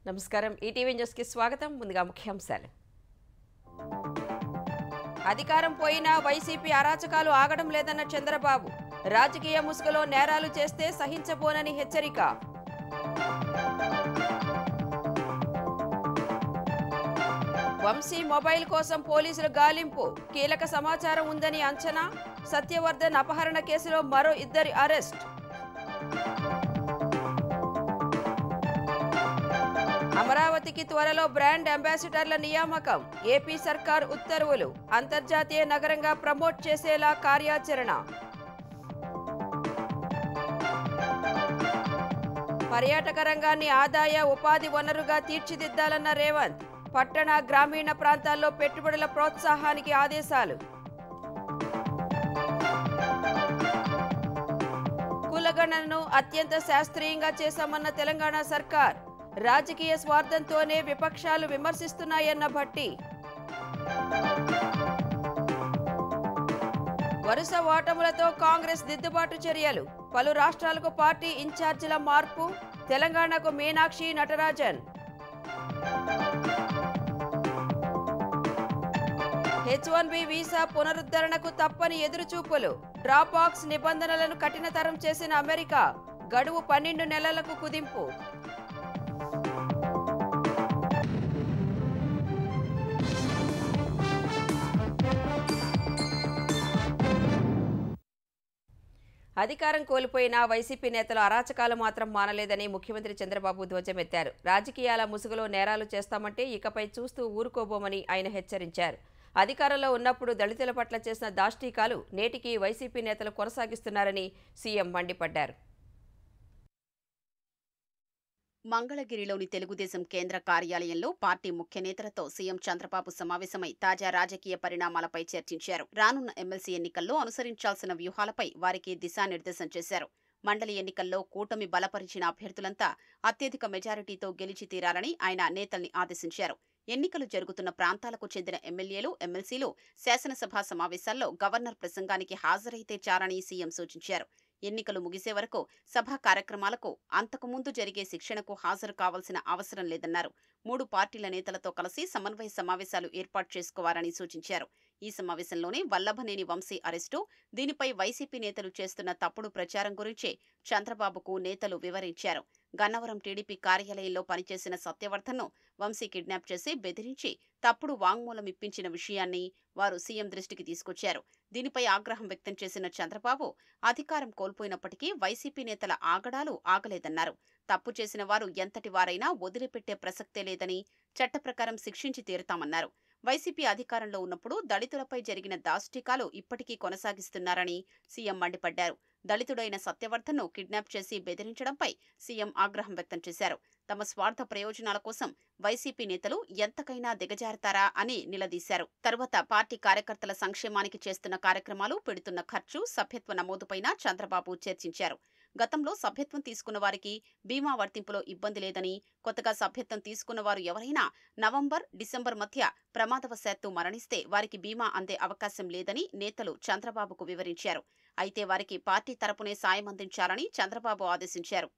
నమస్కారం ETV news కి స్వాగతం ముందుగా ముఖ్యాంశాలు అధికారం పోయినా వైసీపీ అరాచకాలు ఆగడం లేదన్న చంద్రబాబు రాజకీయ ముసుగులో నేరాలు చేస్తే సహించబోనని హెచ్చరిక వంశీ మొబైల్ కోసం పోలీసులు గాలింపు కీలక సమాచారం ఉందని అంచనా సత్యవర్ధన్ అపహరణ కేసులో మరో 2 అరెస్ట్ అమరావతికి త్వరలో బ్రాండ్ అంబాసిడర్ల నియామకం ఏపీ సర్కార్ ఉత్తర్వులు అంతర్జాతీయ నగరంగా ప్రమోట్ చేసేలా కార్యాచరణ పర్యాటక రంగాన్ని ఆదాయ ఉపాధి వనరుగా తీర్చిదిద్దాలన్న రేవంత్ పట్టణ గ్రామీణ ప్రాంతాల్లో పెట్టుబడుల ప్రోత్సాహానికి ఆదేశాలు కులగణనను అత్యంత శాస్త్రీయంగా చేశామన్న తెలంగాణ సర్కార్ రాజకీయ స్వార్థంతోనే విపక్షాలు విమర్శిస్తున్నాయన్న భట్టి వరుస ఓటములతో కాంగ్రెస్ దిద్దుబాటు చర్యలు పలు రాష్ట్రాలకు పార్టీ ఇన్ఛార్జీల మార్పు తెలంగాణకు మీనాక్షి నటరాజన్ H1B వీసా పునరుద్ధరణకు తప్పని ఎదురుచూపులు డ్రాప్ బాక్స్ నిబంధనలను కఠినతరం చేసిన అమెరికా గడువు 12 నెలలకు కుదింపు అధికారం కోల్పోయిన వైసీపీ నేతల అరాచకాలు మాత్రం మానలేదని ముఖ్యమంత్రి చంద్రబాబు ధ్వజమెత్తారు రాజకీయాల ముసుగులో నేరాలు చేస్తామంటే ఇకపై చూస్తూ ఊరుకోబోమని ఆయన హెచ్చరించారు అధికారంలో ఉన్నప్పుడు దళితుల పట్ల చేసిన దాష్టీకాలు నేటికి వైసీపీ నేతలు కొనసాగిస్తున్నారని సీఎం మండిపడ్డారు మంగళగిరిలోని తెలుగుదేశం కేంద్ర కార్యాలయంలో పార్టీ ముఖ్య నేతలతో సీఎం చంద్రబాబు సమావేశమై తాజా రాజకీయ పరిణామాలపై చర్చించారు రానున్న ఎమ్మెల్సీ ఎన్నికల్లో అనుసరించాల్సిన వ్యూహాలపై వారికి దిశానిర్దేశం చేశారు మండలి ఎన్నికల్లో కూటమి బలపరిచిన అభ్యర్థులంతా అత్యధిక మెజారిటీతో గెలిచి తీరాలని ఆయన నేతల్ని ఆదేశించారు ఎన్నికలు జరుగుతున్న ప్రాంతాలకు చెందిన ఎమ్మెల్యేలు ఎమ్మెల్సీలు శాసనసభ సమావేశాల్లో గవర్నర్ ప్రసంగానికి హాజరైతే చాలని సీఎం సూచించారు ఎన్నికలు ముగిసే వరకు సభా కార్యక్రమాలకు అంతకుముందు జరిగే శిక్షణకు హాజరు కావాల్సిన అవసరం లేదన్నారు 3 పార్టీల నేతలతో కలిసి సమన్వయ సమావేశాలు ఏర్పాటు చేసుకోవాలని సూచించారు ఈ సమావేశంలోనే వల్లభనేని వంశీ అరెస్టు దీనిపై వైసీపీ నేతలు చేస్తున్న తప్పుడు ప్రచారం గురించి చంద్రబాబుకు నేతలు వివరించారు గన్నవరం టీడీపీ కార్యాలయంలో పనిచేసిన సత్యవర్ధన్ను వంశీ కిడ్నాప్ చేసి బెదిరించి తప్పుడు వాంగ్మూలం ఇప్పించిన విషయాన్ని వారు సీఎం దృష్టికి తీసుకొచ్చారు దీనిపై ఆగ్రహం వ్యక్తం చేసిన చంద్రబాబు అధికారం కోల్పోయినప్పటికీ వైసీపీ నేతల ఆగడాలు ఆగలేదన్నారు తప్పు చేసిన వారు ఎంతటి వారైనా వదిలిపెట్టే ప్రసక్తే లేదని చట్ట ప్రకారం శిక్షించి తీరుతామన్నారు వైసీపీ అధికారంలో ఉన్నప్పుడు దళితులపై జరిగిన దాష్టికాలు ఇప్పటికీ కొనసాగిస్తున్నారని సీఎం మండిపడ్డారు దళితుడైన సత్యవర్ధన్ను కిడ్నాప్ చేసి బెదిరించడంపై సీఎం ఆగ్రహం వ్యక్తం చేశారు తమ స్వార్థ ప్రయోజనాల కోసం వైసీపీ నేతలు ఎంతకైనా దిగజారుతారా అని నిలదీశారు తరువాత పార్టీ కార్యకర్తల సంక్షేమానికి చేస్తున్న కార్యక్రమాలు పెడుతున్న ఖర్చు సభ్యత్వ నమోదుపైన చంద్రబాబు చర్చించారు గతంలో సభ్యత్వం తీసుకున్న వారికి బీమా వర్తింపులో ఇబ్బంది లేదని కొత్తగా సభ్యత్వం తీసుకున్న వారు ఎవరైనా నవంబర్ డిసెంబర్ మధ్య ప్రమాదవశాత్తు మరణిస్తే వారికి బీమా అందే అవకాశం లేదని నేతలు చంద్రబాబుకు వివరించారు అయితే వారికి పార్టీ తరపునే సాయం అందించాలని చంద్రబాబు ఆదేశించారు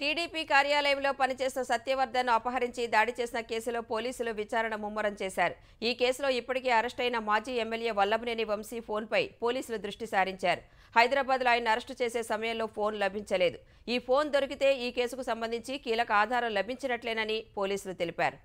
టీడీపీ కార్యాలయంలో పనిచేసిన సత్యవర్ధన్ అపహరించి దాడి చేసిన కేసులో పోలీసులు విచారణ ముమ్మరం చేశారు ఈ కేసులో ఇప్పటికే అరెస్టైన మాజీ ఎమ్మెల్యే వల్లభనేని వంశీ ఫోన్పై పోలీసులు దృష్టి సారించారు హైదరాబాద్లో ఆయన అరెస్టు చేసే సమయంలో ఫోన్ లభించలేదు ఈ ఫోన్ దొరికితే ఈ కేసుకు సంబంధించి కీలక ఆధారం లభించినట్లేనని పోలీసులు తెలిపారు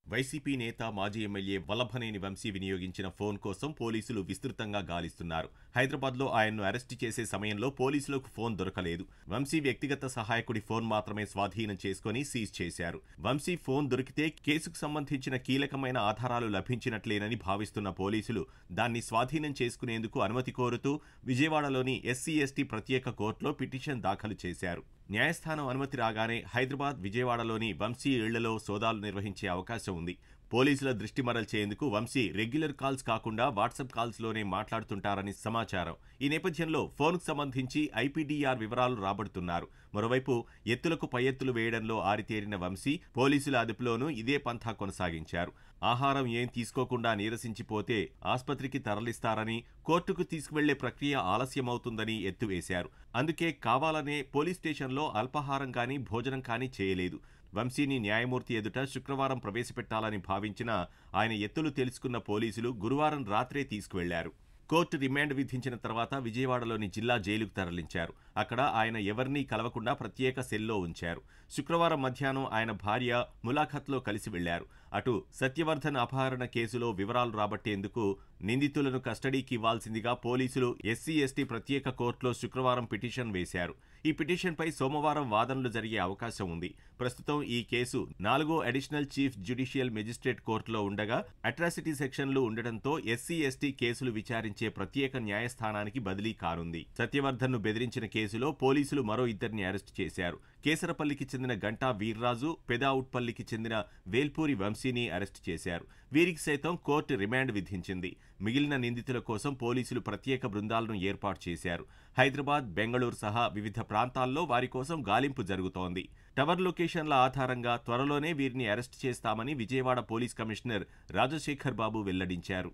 వైసీపీ నేత మాజీ ఎమ్మెల్యే వల్లభనేని వంశీ వినియోగించిన ఫోన్ కోసం పోలీసులు విస్తృతంగా గాలిస్తున్నారు హైదరాబాద్లో ఆయన్ను అరెస్టు చేసే సమయంలో పోలీసులకు ఫోన్ దొరకలేదు వంశీ వ్యక్తిగత సహాయకుడి ఫోన్ మాత్రమే స్వాధీనం చేసుకుని సీజ్ చేశారు వంశీ ఫోన్ దొరికితే కేసుకు సంబంధించిన కీలకమైన ఆధారాలు లభించినట్లేనని భావిస్తున్న పోలీసులు దాన్ని స్వాధీనం చేసుకునేందుకు అనుమతి కోరుతూ విజయవాడలోని ఎస్సీ/ఎస్టీ ప్రత్యేక కోర్టులో పిటిషన్ దాఖలు చేశారు న్యాయస్థానం అనుమతి రాగానే హైదరాబాద్ విజయవాడలోని వంశీ ఇళ్లలో సోదాలు నిర్వహించే అవకాశం ఉంది పోలీసుల దృష్టి మరల్చేందుకు వంశీ రెగ్యులర్ కాల్స్ కాకుండా వాట్సాప్ కాల్స్లోనే మాట్లాడుతుంటారని సమాచారం. ఈ నేపథ్యంలో ఫోన్కు సంబంధించి ఐపీడీఆర్ వివరాలు రాబడుతున్నారు. మరోవైపు ఎత్తులకు పై ఎత్తులు వేయడంలో ఆరితేరిన వంశీ పోలీసుల అదుపులోనూ ఇదే పంథా కొనసాగించారు. ఆహారం ఏం తీసుకోకుండా నీరసించిపోతే ఆస్పత్రికి తరలిస్తారని, కోర్టుకు తీసుకువెళ్లే ప్రక్రియ ఆలస్యమవుతుందని ఎత్తువేశారు. అందుకే కావాలనే పోలీస్ స్టేషన్లో అల్పాహారం కానీ భోజనం కానీ చేయలేదు. వంశీని న్యాయమూర్తి ఎదుట శుక్రవారం ప్రవేశపెట్టాలని భావించిన ఆయన ఎత్తులు తెలుసుకున్న పోలీసులు గురువారం రాత్రే తీసుకువెళ్లారు. కోర్టు రిమాండ్ విధించిన తర్వాత విజయవాడలోని జిల్లా జైలుకు తరలించారు. అక్కడ ఆయన ఎవరినీ కలవకుండా ప్రత్యేక సెల్లో ఉంచారు. శుక్రవారం మధ్యాహ్నం ఆయన భార్య ములాఖత్లో కలిసి వెళ్లారు. అటు సత్యవర్ధన్ అపహరణ కేసులో వివరాలు రాబట్టేందుకు నిందితులను కస్టడీకి ఇవ్వాల్సిందిగా పోలీసులు ఎస్సీ/ఎస్టీ ప్రత్యేక కోర్టులో శుక్రవారం పిటిషన్ వేశారు. ఈ పిటిషన్పై సోమవారం వాదనలు జరిగే అవకాశం ఉంది. ప్రస్తుతం ఈ కేసు 4వ అడిషనల్ చీఫ్ జ్యుడిషియల్ మెజిస్ట్రేట్ కోర్టులో ఉండగా అట్రాసిటీ సెక్షన్లు ఉండటంతో ఎస్సీ/ఎస్టీ కేసులు విచారించే ప్రత్యేక న్యాయస్థానానికి బదిలీ కానుంది. సత్యవర్ధన్ను బెదిరించిన కేసులో పోలీసులు మరో ఇద్దరిని అరెస్టు చేశారు. కేసరపల్లికి చెందిన గంటా వీర్రాజు, పెదావుట్పల్లికి చెందిన వేల్పూరి వంశీని అరెస్టు చేశారు. వీరికి సైతం కోర్టు రిమాండ్ విధించింది. మిగిలిన నిందితుల కోసం పోలీసులు ప్రత్యేక బృందాలను ఏర్పాటు చేశారు. హైదరాబాద్, బెంగళూరు సహా వివిధ ప్రాంతాల్లో వారి కోసం గాలింపు జరుగుతోంది. టవర్ లొకేషన్ల ఆధారంగా త్వరలోనే వీరిని అరెస్టు చేస్తామని విజయవాడ పోలీస్ కమిషనర్ రాజశేఖర్ బాబు వెల్లడించారు.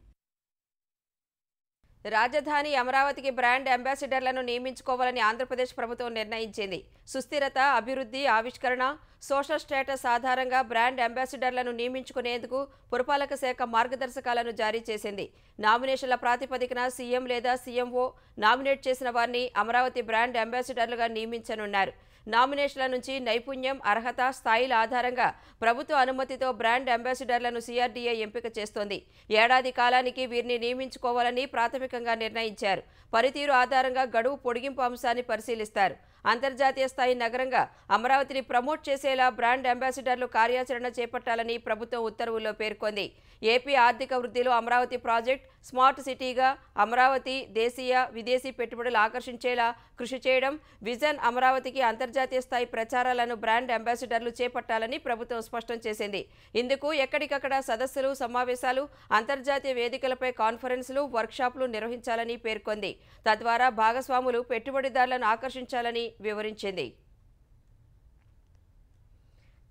రాజధాని అమరావతికి బ్రాండ్ అంబాసిడర్లను నియమించుకోవాలని ఆంధ్రప్రదేశ్ ప్రభుత్వం నిర్ణయించింది. సుస్థిరత, అభివృద్ధి, ఆవిష్కరణ, సోషల్ స్టేటస్ ఆధారంగా బ్రాండ్ అంబాసిడర్లను నియమించుకునేందుకు పురపాలక శాఖ మార్గదర్శకాలను జారీ చేసింది. నామినేషన్ల ప్రాతిపదికన సీఎం లేదా సీఎంఓ నామినేట్ చేసిన వారిని అమరావతి బ్రాండ్ అంబాసిడర్లుగా నియమించనున్నారు. నామినేషన్ల నుంచి నైపుణ్యం, అర్హత, స్థాయిల ఆధారంగా ప్రభుత్వ అనుమతితో బ్రాండ్ అంబాసిడర్లను సిఆర్డీఏ ఎంపిక చేస్తోంది. ఏడాది కాలానికి వీరిని నియమించుకోవాలని ప్రాథమికంగా నిర్ణయించారు. పనితీరు ఆధారంగా గడువు పొడిగింపు అంశాన్ని పరిశీలిస్తారు. అంతర్జాతీయ స్థాయి నగరంగా అమరావతిని ప్రమోట్ చేసేలా బ్రాండ్ అంబాసిడర్లు కార్యాచరణ చేపట్టాలని ప్రభుత్వం ఉత్తర్వుల్లో పేర్కొంది. ఏపీ ఆర్థిక వృద్ధిలో అమరావతి ప్రాజెక్ట్ స్మార్ట్ సిటీగా అమరావతి దేశీయ, విదేశీ పెట్టుబడులు ఆకర్షించేలా కృషి చేయడం, విజన్ అమరావతికి అంతర్జాతీయ స్థాయి ప్రచారాలను బ్రాండ్ అంబాసిడర్లు చేపట్టాలని ప్రభుత్వం స్పష్టం చేసింది. ఇందుకు ఎక్కడికక్కడ సదస్సులు, సమావేశాలు, అంతర్జాతీయ వేదికలపై కాన్ఫరెన్సులు, వర్క్షాపులు నిర్వహించాలని పేర్కొంది. తద్వారా భాగస్వాములు, పెట్టుబడిదారులను ఆకర్షించాలని వివరించింది.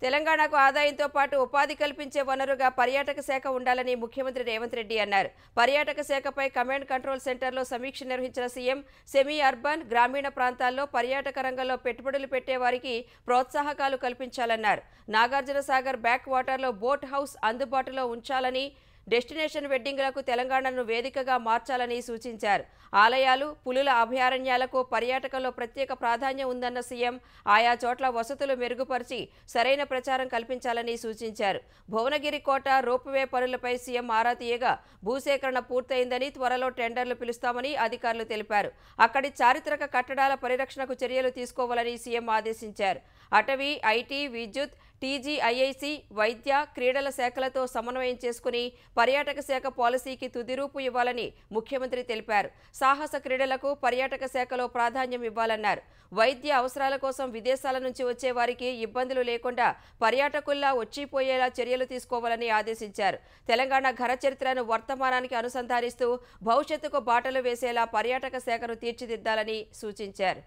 తెలంగాణకు ఆదాయంతో పాటు ఉపాధి కల్పించే వనరుగా పర్యాటక శాఖ ఉండాలని ముఖ్యమంత్రి రేవంత్ రెడ్డి అన్నారు. పర్యాటక శాఖపై కమాండ్ కంట్రోల్ సెంటర్లో సమీక్ష నిర్వహించిన సీఎం సెమీ అర్బన్, గ్రామీణ ప్రాంతాల్లో పర్యాటక రంగంలో పెట్టుబడులు పెట్టే వారికి ప్రోత్సాహకాలు కల్పించాలన్నారు. నాగార్జున సాగర్ బ్యాక్ వాటర్లో బోట్ హౌస్ అందుబాటులో ఉంచాలని, డెస్టినేషన్ వెడ్డింగ్లకు తెలంగాణను వేదికగా మార్చాలని సూచించారు. ఆలయాలు, పులుల అభయారణ్యాలకు పర్యాటకంలో ప్రత్యేక ప్రాధాన్యం ఉందన్న సీఎం ఆయా చోట్ల వసతులు మెరుగుపరిచి సరైన ప్రచారం కల్పించాలని సూచించారు. భువనగిరి కోట రోప్వే పనులపై సీఎం ఆరా తీయగా భూసేకరణ పూర్తయిందని, త్వరలో టెండర్లు పిలుస్తామని అధికారులు తెలిపారు. అక్కడి చారిత్రక కట్టడాల పరిరక్షణకు చర్యలు తీసుకోవాలని సీఎం ఆదేశించారు. అటవీ, ఐటీ, విద్యుత్, టీజీఐఐసి, వైద్య, క్రీడల శాఖలతో సమన్వయం చేసుకుని పర్యాటక శాఖ పాలసీకి తుదిరూపు ఇవ్వాలని ముఖ్యమంత్రి తెలిపారు. సాహస క్రీడలకు పర్యాటక శాఖలో ప్రాధాన్యం ఇవ్వాలన్నారు. వైద్య అవసరాల కోసం విదేశాల నుంచి వచ్చే వారికి ఇబ్బందులు లేకుండా పర్యాటకుల్లా వచ్చిపోయేలా చర్యలు తీసుకోవాలని ఆదేశించారు. తెలంగాణ ఘన చరిత్రను వర్తమానానికి అనుసంధానిస్తూ భవిష్యత్తుకు బాటలు వేసేలా పర్యాటక శాఖను తీర్చిదిద్దాలని సూచించారు.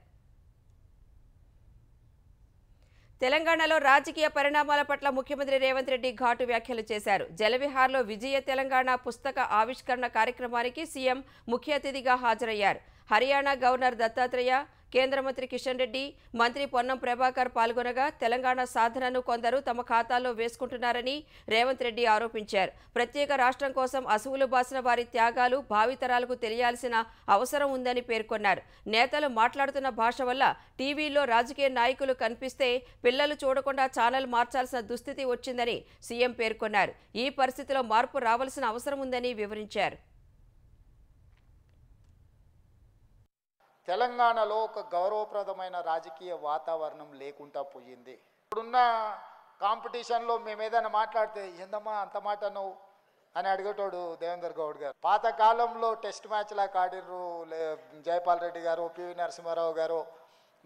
తెలంగాణలో రాజకీయ పరిణామాల పట్ల ముఖ్యమంత్రి రేవంత్ రెడ్డి ఘాటు వ్యాఖ్యలు చేశారు. జలవిహార్లో విజయ తెలంగాణ పుస్తక ఆవిష్కరణ కార్యక్రమానికి సీఎం ముఖ్య అతిథిగా హాజరయ్యారు. హర్యానా గవర్నర్ దత్తాత్రేయ, కేంద్ర మంత్రి కిషన్ రెడ్డి, మంత్రి పొన్నం ప్రభాకర్ పాల్గొనగా తెలంగాణ సాధనను కొందరు తమ ఖాతాలో వేసుకుంటున్నారని రేవంత్ రెడ్డి ఆరోపించారు. ప్రత్యేక రాష్ట్రం కోసం అసువులు బాసిన వారి త్యాగాలు భావితరాలకు తెలియాల్సిన అవసరం ఉందని పేర్కొన్నారు. నేతలు మాట్లాడుతున్న భాష వల్ల టీవీలో రాజకీయ నాయకులు కనిపిస్తే పిల్లలు చూడకుండా ఛానల్ మార్చాల్సిన దుస్థితి వచ్చిందని సీఎం పేర్కొన్నారు. ఈ పరిస్థితిలో మార్పు రావాల్సిన అవసరం ఉందని వివరించారు. తెలంగాణలో ఒక గౌరవప్రదమైన రాజకీయ వాతావరణం లేకుండా పోయింది. ఇప్పుడున్న కాంపిటీషన్లో మేము ఏదైనా మాట్లాడితే ఏందమ్మా అంత మాట నువ్వు అని అడిగేటోడు దేవేందర్ గౌడ్ గారు. పాతకాలంలో టెస్ట్ మ్యాచ్లకు ఆడిర్రు జయపాల్ రెడ్డి గారు, పివి నరసింహారావు గారు,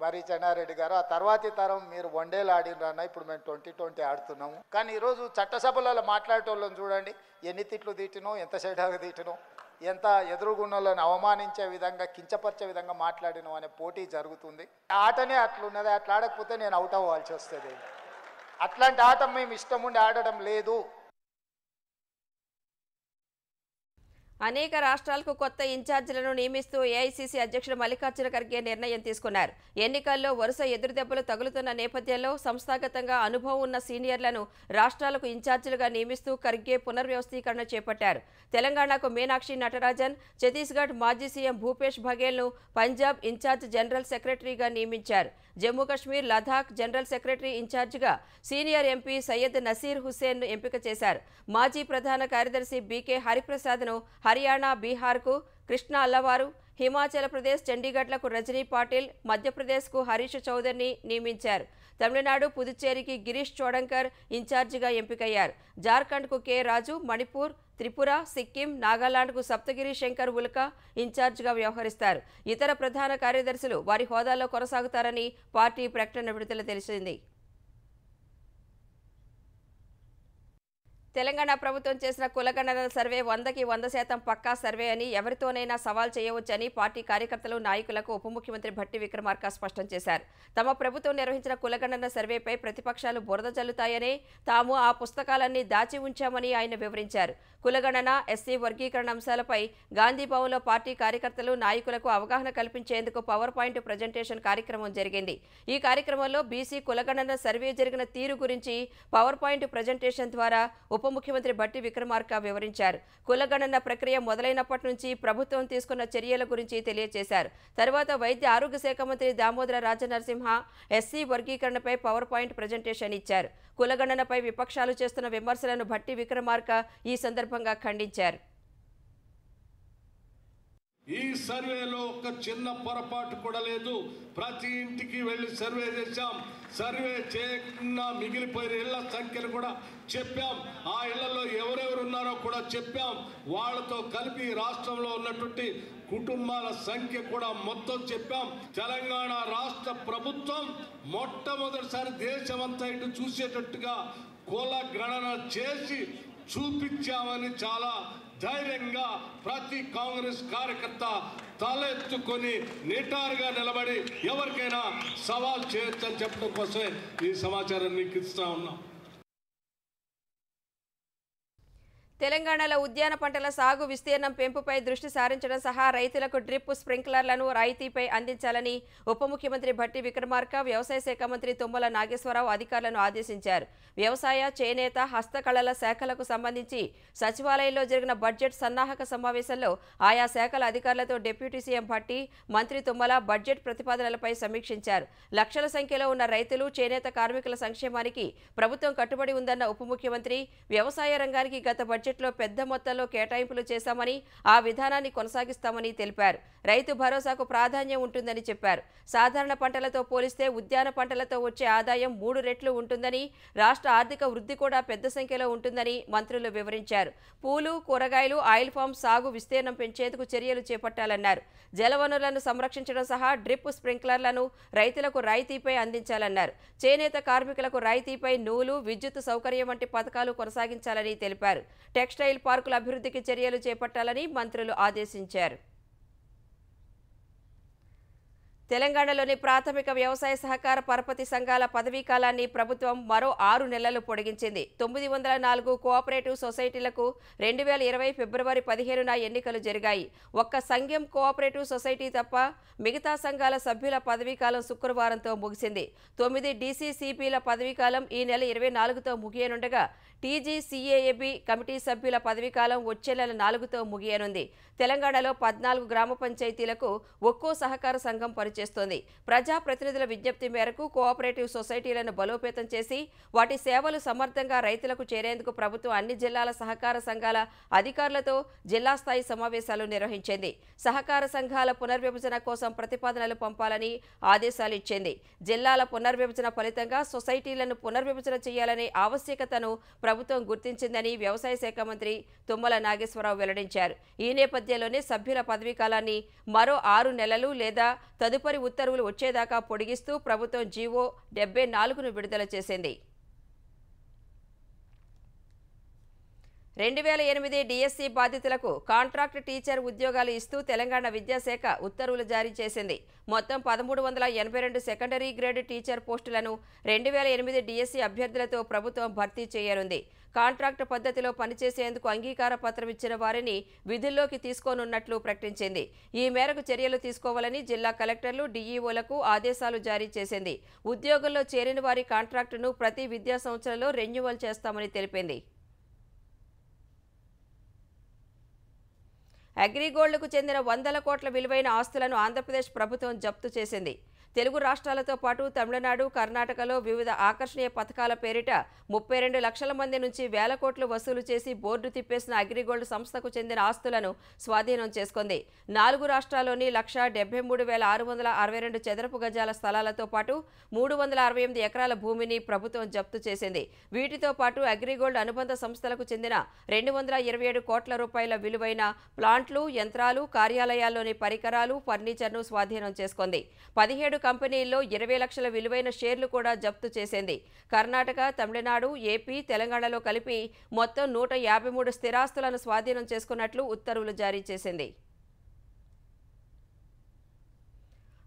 మరి చెన్నారెడ్డి గారు. ఆ తర్వాతి తరం మీరు వన్డేలు ఆడినరన్న, ఇప్పుడు మేము 2020 ఆడుతున్నాము. కానీ ఈరోజు చట్టసభలలో మాట్లాడేటోళ్ళని చూడండి, ఎన్ని తిట్లు తీటినో, ఎంత చెడ్డగా తీటినో, ఎంత ఎదురుగున్నోళ్ళని అవమానించే విధంగా, కించపరిచే విధంగా మాట్లాడినో అనే పోటీ జరుగుతుంది. ఆటనే అట్లున్నది, అట్లా ఆడకపోతే నేను అవుట్ అవ్వాల్సి వస్తుంది. అట్లాంటి ఆట మేము ఇష్టం ఉండి ఆడడం లేదు. అనేక రాష్ట్రాలకు కొత్త ఇన్ఛార్జీలను నియమిస్తూ ఏఐసీసీ అధ్యక్షుడు మల్లికార్జున ఖర్గే నిర్ణయం తీసుకున్నారు. ఎన్నికల్లో వరుస ఎదురుదెబ్బలు తగులుతున్న నేపథ్యంలో సంస్థాగతంగా అనుభవం ఉన్న సీనియర్లను రాష్ట్రాలకు ఇన్ఛార్జీలుగా నియమిస్తూ ఖర్గే పునర్వ్యవస్థీకరణ చేపట్టారు. తెలంగాణకు మీనాక్షి నటరాజన్, ఛత్తీస్గఢ్ మాజీ సీఎం భూపేష్ బఘేల్ను పంజాబ్ ఇన్ఛార్జ్ జనరల్ సెక్రటరీగా నియమించారు. జమ్మూ కశ్మీర్, లదాఖ్ జనరల్ సెక్రటరీ ఇన్ఛార్జిగా సీనియర్ ఎంపీ సయ్యద్ నసీర్ హుస్సేన్ను ఎంపిక చేశారు. మాజీ ప్రధాన కార్యదర్శి బీకే హరిప్రసాద్ను హర్యానా, బీహార్కు కృష్ణ అల్లవారు, హిమాచల్ ప్రదేశ్, చండీగఢ్లకు రజనీ పాటిల్, మధ్యప్రదేశ్కు హరీష్ చౌదరిని నియమించారు. తమిళనాడు, పుదుచ్చేరికి గిరీష్ చోడంకర్ ఇన్ఛార్జిగా ఎంపికయ్యారు. జార్ఖండ్కు కె రాజు, మణిపూర్, త్రిపుర, సిక్కిం, నాగాలాండ్కు సప్తగిరి శంకర్ ఉల్కా ఇన్ఛార్జిగా వ్యవహరిస్తారు. ఇతర ప్రధాన కార్యదర్శులు వారి హోదాల్లో కొనసాగుతారని పార్టీ ప్రకటన విడుదల తెలిసింది. తెలంగాణ ప్రభుత్వం చేసిన కులగణన సర్వే 100కి 100% పక్కా సర్వే అని, ఎవరితోనైనా సవాల్ చేయవచ్చని పార్టీ కార్యకర్తలు, నాయకులకు ఉప ముఖ్యమంత్రి భట్టి విక్రమార్క స్పష్టం చేశారు. తమ ప్రభుత్వం నిర్వహించిన కులగణన సర్వేపై ప్రతిపక్షాలు బురద జల్లుతాయనే తాము ఆ పుస్తకాలన్నీ దాచి ఉంచామని ఆయన వివరించారు. కులగణన, ఎస్సీ వర్గీకరణ అంశాలపై గాంధీభవన్లో పార్టీ కార్యకర్తలు, నాయకులకు అవగాహన కల్పించేందుకు పవర్ పాయింట్ ప్రజెంటేషన్ కార్యక్రమం జరిగింది. ఈ కార్యక్రమంలో బీసీ కులగణన సర్వే జరిగిన తీరు గురించి పవర్ పాయింట్ ప్రజెంటేషన్ ద్వారా ఉప ముఖ్యమంత్రి భట్టి విక్రమార్క వివరించారు. కులగణన ప్రక్రియ మొదలైనప్పటి నుంచి ప్రభుత్వం తీసుకున్న చర్యల గురించి తెలియజేశారు. తర్వాత వైద్య ఆరోగ్య శాఖ మంత్రి దామోదర రాజనరసింహ ఎస్సీ వర్గీకరణపై పవర్ పాయింట్ ప్రజెంటేషన్ ఇచ్చారు. కులగణనపై విపక్షాలు చేస్తున్న విమర్శలను భట్టి విక్రమార్క ఈ సందర్భంగా ఖండించారు. ఈ సర్వేలో ఒక చిన్న పొరపాటు కూడా లేదు. ప్రతి ఇంటికి వెళ్ళి సర్వే చేశాం. సర్వే చేయకుండా మిగిలిపోయిన ఇళ్ల సంఖ్యను కూడా చెప్పాం. ఆ ఇళ్లలో ఎవరెవరు ఉన్నారో కూడా చెప్పాం. వాళ్లతో కలిపి రాష్ట్రంలో ఉన్నటువంటి కుటుంబాల సంఖ్య కూడా మొత్తం చెప్పాం. తెలంగాణ రాష్ట్ర ప్రభుత్వం మొట్టమొదటిసారి దేశమంతా ఇటు చూసేటట్టుగా కుల గణన చేసి చూపించామని చాలా ధైర్యంగా ప్రతి కాంగ్రెస్ కార్యకర్త తలెత్తుకొని నిటారుగా నిలబడి ఎవరికైనా సవాల్ చేయొచ్చని చెప్పడం కోసమే ఈ సమాచారం మీకు ఇస్తా ఉన్నాం. తెలంగాణలో ఉద్యాన పంటల సాగు విస్తీర్ణం పెంపుపై దృష్టి సారించడం సహా రైతులకు డ్రిప్ స్ప్రింక్లర్లను రాయితీపై అందించాలని ఉప ముఖ్యమంత్రి భట్టి విక్రమార్క, వ్యవసాయ శాఖ మంత్రి తుమ్మల నాగేశ్వరరావు అధికారులను ఆదేశించారు. వ్యవసాయ, చేనేత, హస్తకళల శాఖలకు సంబంధించి సచివాలయంలో జరిగిన బడ్జెట్ సన్నాహక సమావేశంలో ఆయా శాఖల అధికారులతో డిప్యూటీ సీఎం భట్టి, మంత్రి తుమ్మల బడ్జెట్ ప్రతిపాదనలపై సమీక్షించారు. లక్షల సంఖ్యలో ఉన్న రైతులు, చేనేత కార్మికుల సంక్షేమానికి ప్రభుత్వం కట్టుబడి ఉందన్న ఉప ముఖ్యమంత్రి, వ్యవసాయ రంగానికి గత బడ్జెట్లో పెద్ద మొత్తంలో కేటాయింపులు చేశామని, ఆ విధానాన్ని కొనసాగిస్తామని తెలిపారు. రైతు భరోసాకు ప్రాధాన్యం ఉంటుందని చెప్పారు. సాధారణ పంటలతో పోలిస్తే ఉద్యాన పంటలతో వచ్చే ఆదాయం 3 రెట్లు ఉంటుందని, రాష్ట్ర ఆర్థిక వృద్ధి కూడా పెద్ద సంఖ్యలో ఉంటుందని మంత్రులు వివరించారు. పూలు, కూరగాయలు, ఆయిల్ ఫామ్ సాగు విస్తీర్ణం పెంచేందుకు చర్యలు చేపట్టాలన్నారు. జలవనరులను సంరక్షించడం సహా డ్రిప్ స్ప్రింక్లర్లను రైతులకు రాయితీపై అందించాలన్నారు. చేనేత కార్మికులకు రాయితీపై నూలు, విద్యుత్ సౌకర్యం వంటి పథకాలు కొనసాగించాలని తెలిపారు. టెక్స్టైల్ పార్కుల అభివృద్ధికి చర్యలు చేపట్టాలని మంత్రులు ఆదేశించారు. తెలంగాణలోని ప్రాథమిక వ్యవసాయ సహకార పరపతి సంఘాల పదవీ కాలాన్ని ప్రభుత్వం మరో 6 నెలలు పొడిగించింది. 904 కోఆపరేటివ్ సొసైటీలకు 2020 ఫిబ్రవరి 15న ఎన్నికలు జరిగాయి. ఒక్క సంఘం కోఆపరేటివ్ సొసైటీ తప్ప మిగతా సంఘాల సభ్యుల పదవీ కాలం శుక్రవారంతో ముగిసింది. 9 డీసీసీపీల పదవీ కాలం ఈ నెల 24తో ముగియనుండగా టీజీసీఏఏబీ కమిటీ సభ్యుల పదవీకాలం వచ్చే నెల 4తో ముగియనుంది. తెలంగాణలో 14 గ్రామ పంచాయతీలకు ఒక్కో సహకార సంఘం పనిచేస్తోంది. ప్రజాప్రతినిధుల విజ్ఞప్తి మేరకు కోఆపరేటివ్ సొసైటీలను బలోపేతం చేసి వాటి సేవలు సమర్థంగా రైతులకు చేరేందుకు ప్రభుత్వం అన్ని జిల్లాల సహకార సంఘాల అధికారులతో జిల్లా స్థాయి సమావేశాలు నిర్వహించింది. సహకార సంఘాల పునర్విభజన కోసం ప్రతిపాదనలు పంపాలని ఆదేశాలు ఇచ్చింది. జిల్లాల పునర్విభజన ఫలితంగా సొసైటీలను పునర్విభజన చేయాలనే ఆవశ్యకతను ప్రభుత్వం గుర్తించిందని వ్యవసాయ శాఖ మంత్రి తుమ్మల నాగేశ్వరరావు వెల్లడించారు. ఈ నేపథ్యంలోనే సభ్యుల పదవీ కాలాన్ని మరో 6 నెలలు లేదా తదుపరి తదుపరి ఉత్తర్వులు వచ్చేదాకా పొడిగిస్తూ ప్రభుత్వం జీవో 74ను విడుదల చేసింది. 2008 డిఎస్సి బాధితులకు కాంట్రాక్ట్ టీచర్ ఉద్యోగాలు ఇస్తూ తెలంగాణ విద్యాశాఖ ఉత్తర్వులు జారీ చేసింది. మొత్తం 1382 సెకండరీ గ్రేడ్ టీచర్ పోస్టులను 2008 డిఎస్సి అభ్యర్థులతో ప్రభుత్వం భర్తీ చేయనుంది. కాంట్రాక్ట్ పద్ధతిలో పనిచేసేందుకు అంగీకార పత్రం ఇచ్చిన వారిని విధుల్లోకి తీసుకోనున్నట్లు ప్రకటించింది. ఈ మేరకు చర్యలు తీసుకోవాలని జిల్లా కలెక్టర్లు, డీఈఓలకు ఆదేశాలు జారీ చేసింది. ఉద్యోగంలో చేరిన వారి కాంట్రాక్టును ప్రతి విద్యా సంవత్సరంలో రెన్యువల్ చేస్తామని తెలిపింది. అగ్రిగోల్డ్కు చెందిన 100 కోట్ల విలువైన ఆస్తులను ఆంధ్రప్రదేశ్ ప్రభుత్వం జప్తు చేసింది. తెలుగు రాష్ట్రాలతో పాటు తమిళనాడు, కర్ణాటకలో వివిధ ఆకర్షణీయ పథకాల పేరిట 32 లక్షల మంది నుంచి వేల కోట్లు వసూలు చేసి బోర్డు తిప్పేసిన అగ్రిగోల్డ్ సంస్థకు చెందిన ఆస్తులను స్వాధీనం చేసుకుంది. 4 రాష్ట్రాల్లోని 1,73,662 చదరపు గజాల స్థలాలతో పాటు 368 ఎకరాల భూమిని ప్రభుత్వం జప్తు చేసింది. వీటితో పాటు అగ్రిగోల్డ్ అనుబంధ సంస్థలకు చెందిన 227 కోట్ల రూపాయల విలువైన ప్లాంట్లు, యంత్రాలు, కార్యాలయాల్లోని పరికరాలు, ఫర్నిచర్ను స్వాధీనం చేసుకుంది. 17 కంపెనీల్లో 20 లక్షల విలువైన షేర్లు కూడా జప్తు చేసింది. కర్ణాటక, తమిళనాడు, ఏపీ, తెలంగాణలో కలిపి మొత్తం 153 స్థిరాస్తులను స్వాధీనం చేసుకున్నట్లు ఉత్తర్వులు జారీ చేసింది.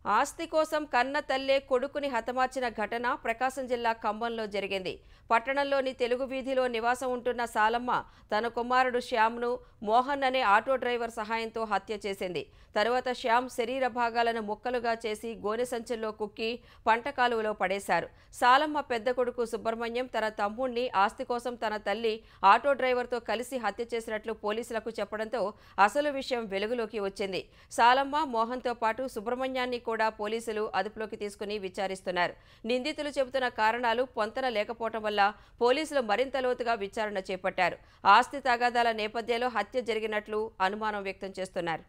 ఆస్తి కోసం కన్న తల్లే కొడుకుని హతమార్చిన ఘటన ప్రకాశం జిల్లా కంబంలో జరిగింది. పట్టణంలోని తెలుగు వీధిలో నివాసం ఉంటున్న సాలమ్మ తన కుమారుడు శ్యామ్ను మోహన్ అనే ఆటో డ్రైవర్ సహాయంతో హత్య చేసింది. తరువాత శ్యామ్ శరీర భాగాలను ముక్కలుగా చేసి గోనె సంచుల్లో కుక్కి పంట కాలువలో పడేశారు. సాలమ్మ పెద్ద కొడుకు సుబ్రహ్మణ్యం తన తమ్ముణ్ణి ఆస్తి కోసం తన తల్లి ఆటో డ్రైవర్తో కలిసి హత్య చేసినట్లు పోలీసులకు చెప్పడంతో అసలు విషయం వెలుగులోకి వచ్చింది. సాలమ్మ, మోహన్తో పాటు సుబ్రహ్మణ్యాన్ని కూడా పోలీసులు అదుపులోకి తీసుకుని విచారిస్తున్నారు. నిందితులు చెబుతున్న కారణాలు పొంతన లేకపోవడం వల్ల పోలీసులు మరింత లోతుగా విచారణ చేపట్టారు. ఆస్తి తగాదాల నేపథ్యంలో హత్య జరిగినట్లు అనుమానం వ్యక్తం చేస్తున్నారు.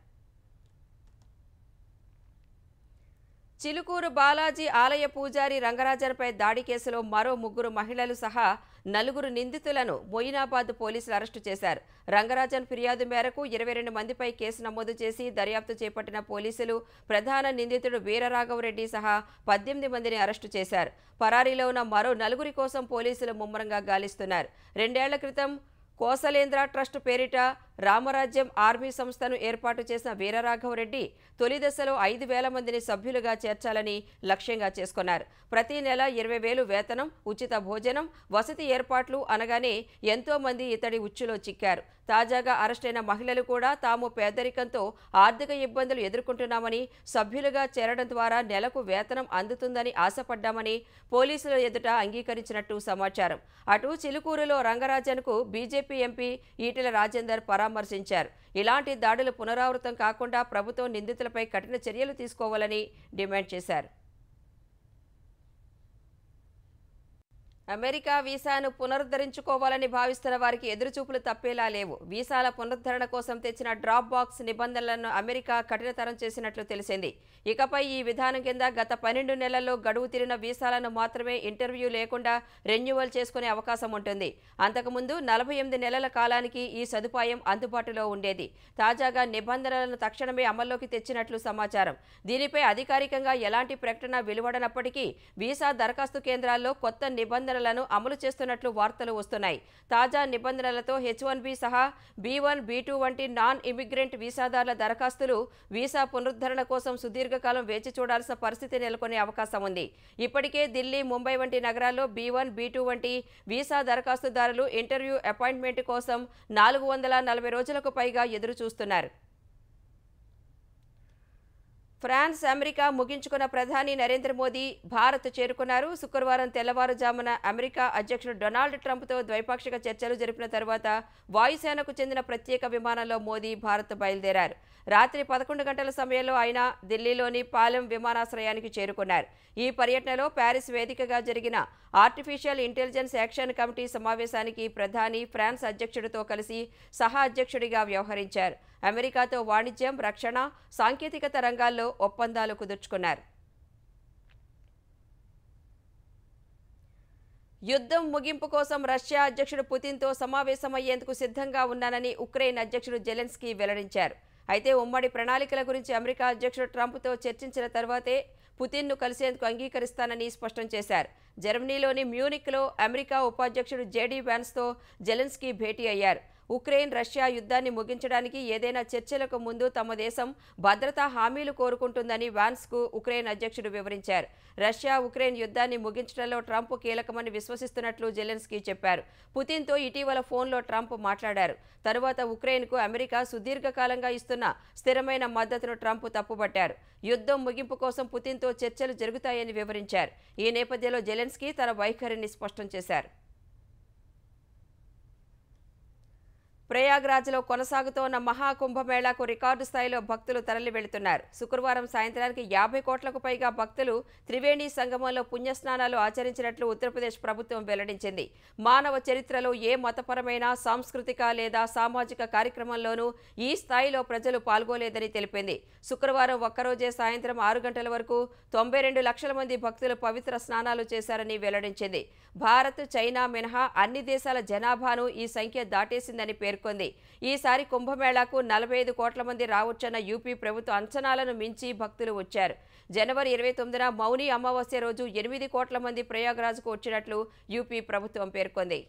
చిలుకూరు బాలాజీ ఆలయ పూజారి రంగరాజన్పై దాడి కేసులో మరో 3 మహిళలు సహా 4 నిందితులను మొయినాబాద్ పోలీసులు అరెస్టు చేశారు. రంగరాజన్ ఫిర్యాదు మేరకు 22 మందిపై కేసు నమోదు చేసి దర్యాప్తు చేపట్టిన పోలీసులు ప్రధాన నిందితుడు వీరరాఘవరెడ్డి సహా 18 మందిని అరెస్టు చేశారు. పరారీలో ఉన్న మరో 4 కోసం పోలీసులు ముమ్మరంగా గాలిస్తున్నారు. 2 ఏళ్ల క్రితం కోసలేంద్ర ట్రస్ట్ పేరిట రామరాజ్యం ఆర్మీ సంస్థను ఏర్పాటు చేసిన వీరరాఘవరెడ్డి తొలి దశలో 5,000 మందిని సభ్యులుగా చేర్చాలని లక్ష్యంగా చేసుకున్నారు. ప్రతి నెల 20,000 వేతనం, ఉచిత భోజనం, వసతి ఏర్పాట్లు అనగానే ఎంతో మంది ఇతడి ఉచ్చులో చిక్కారు. తాజాగా అరెస్టైన మహిళలు కూడా తాము పేదరికంతో ఆర్థిక ఇబ్బందులు ఎదుర్కొంటున్నామని, సభ్యులుగా చేరడం ద్వారా నెలకు వేతనం అందుతుందని ఆశపడ్డామని పోలీసుల ఎదుట అంగీకరించినట్టు సమాచారం. అటు చిలుకూరులో రంగరాజన్కు బీజేపీ ఎంపీ ఈటెల రాజేందర్ పరామర్శించారు. ఇలాంటి దాడులు పునరావృతం కాకుండా ప్రభుత్వం నిందితులపై కఠిన చర్యలు తీసుకోవాలని డిమాండ్ చేశారు. అమెరికా వీసాను పునరుద్ధరించుకోవాలని భావిస్తున్న వారికి ఎదురుచూపులు తప్పేలా లేవు. వీసాల పునరుద్ధరణ కోసం తెచ్చిన డ్రాప్ బాక్స్ నిబంధనలను అమెరికా కఠినతరం చేసినట్లు తెలిసింది. ఇకపై ఈ విధానం కింద గత 12 నెలల్లో గడువు తీరిన వీసాలను మాత్రమే ఇంటర్వ్యూ లేకుండా రెన్యువల్ చేసుకునే అవకాశం ఉంటుంది. అంతకుముందు 48 నెలల కాలానికి ఈ సదుపాయం అందుబాటులో ఉండేది. తాజాగా నిబంధనలను తక్షణమే అమల్లోకి తెచ్చినట్లు సమాచారం. దీనిపై అధికారికంగా ఎలాంటి ప్రకటన వెలువడనప్పటికీ వీసా దరఖాస్తు కేంద్రాల్లో కొత్త నిబంధనలను అమలు చేస్తున్నట్లు వార్తలు వస్తున్నాయి. తాజా నిబంధనలతో H1B సహా B1, B2 వంటి నాన్ ఇమిగ్రెంట్ వీసాదారుల దరఖాస్తులు వీసా పునరుద్ధరణ కోసం సుదీర్ఘకాలం వేచి చూడాల్సిన పరిస్థితి నెలకొనే అవకాశం ఉంది. ఇప్పటికే ఢిల్లీ, ముంబై వంటి నగరాల్లో B1, B2 వంటి వీసా దరఖాస్తుదారులు ఇంటర్వ్యూ అపాయింట్మెంట్ కోసం 440 రోజులకు పైగా ఎదురు చూస్తున్నారు. ఫ్రాన్స్, అమెరికా ముగించుకున్న ప్రధాని నరేంద్ర మోదీ భారత్ చేరుకున్నారు. శుక్రవారం తెల్లవారుజామున అమెరికా అధ్యక్షుడు డొనాల్డ్ ట్రంప్తో ద్వైపాక్షిక చర్చలు జరిపిన తర్వాత వాయుసేనకు చెందిన ప్రత్యేక విమానంలో మోదీ భారత్ బయలుదేరారు. రాత్రి 11 గంటల సమయంలో ఆయన ఢిల్లీలోని పాలెం విమానాశ్రయానికి చేరుకున్నారు. ఈ పర్యటనలో ప్యారిస్ వేదికగా జరిగిన ఆర్టిఫిషియల్ ఇంటెలిజెన్స్ యాక్షన్ కమిటీ సమావేశానికి ప్రధాని ఫ్రాన్స్ అధ్యక్షుడితో కలిసి సహా అధ్యక్షుడిగా వ్యవహరించారు. అమెరికాతో వాణిజ్యం, రక్షణ, సాంకేతికత రంగాల్లో ఒప్పందాలు కుదుర్చుకున్నారు. యుద్ధం ముగింపు కోసం రష్యా అధ్యక్షుడు పుతిన్తో సమావేశమయ్యేందుకు సిద్ధంగా ఉన్నానని ఉక్రెయిన్ అధ్యక్షుడు జెలెన్స్కీ వెల్లడించారు. అయితే ఉమ్మడి ప్రణాళికల గురించి అమెరికా అధ్యక్షుడు ట్రంప్తో చర్చించిన తర్వాతే పుతిన్ను కలిసేందుకు అంగీకరిస్తానని స్పష్టం చేశారు. జర్మనీలోని మ్యూనిక్లో అమెరికా ఉపాధ్యక్షుడు జేడీ వ్యాన్స్తో జెలెన్స్కీ భేటీ అయ్యారు. ఉక్రెయిన్ రష్యా యుద్ధాన్ని ముగించడానికి ఏదైనా చర్చలకు ముందు తమ దేశం భద్రతా హామీలు కోరుకుంటుందని వ్యాన్స్కు ఉక్రెయిన్ అధ్యక్షుడు వివరించారు. రష్యా ఉక్రెయిన్ యుద్ధాన్ని ముగించడంలో ట్రంప్ కీలకమని విశ్వసిస్తున్నట్లు జెలెన్స్కీ చెప్పారు. పుతిన్తో ఇటీవల ఫోన్లో ట్రంప్ మాట్లాడారు. తరువాత ఉక్రెయిన్కు అమెరికా సుదీర్ఘకాలంగా ఇస్తున్న స్థిరమైన మద్దతును ట్రంప్ తప్పుపట్టారు. యుద్ధం ముగింపు కోసం పుతిన్తో చర్చలు జరుగుతాయని వివరించారు. ఈ నేపథ్యంలో జెలెన్స్కీ తన వైఖరిని స్పష్టం చేశారు. ప్రయాగ్రాజ్లో కొనసాగుతోన్న మహాకుంభమేళాకు రికార్డు స్థాయిలో భక్తులు తరలి వెళుతున్నారు. శుక్రవారం సాయంత్రానికి 50 కోట్లకు పైగా భక్తులు త్రివేణి సంగమంలో పుణ్యస్నానాలు ఆచరించినట్లు ఉత్తరప్రదేశ్ ప్రభుత్వం వెల్లడించింది. మానవ చరిత్రలో ఏ మతపరమైన, సాంస్కృతిక లేదా సామాజిక కార్యక్రమంలోనూ ఈ స్థాయిలో ప్రజలు పాల్గొలేదని తెలిపింది. శుక్రవారం ఒక్కరోజే సాయంత్రం 6 గంటల వరకు 92 లక్షల మంది భక్తులు పవిత్ర స్నానాలు చేశారని వెల్లడించింది. భారత్, చైనా మినహా అన్ని దేశాల జనాభాను ఈ సంఖ్య దాటేసిందని పేర్కొంది. ఈసారి కుంభమేళాకు 45 కోట్ల మంది రావచ్చన్న యూపీ ప్రభుత్వ అంచనాలను మించి భక్తులు వచ్చారు. జనవరి 29న మౌని అమావాస్య రోజు 8 కోట్ల మంది ప్రయాగ్రాజ్కు వచ్చినట్లు యూపీ ప్రభుత్వం పేర్కొంది.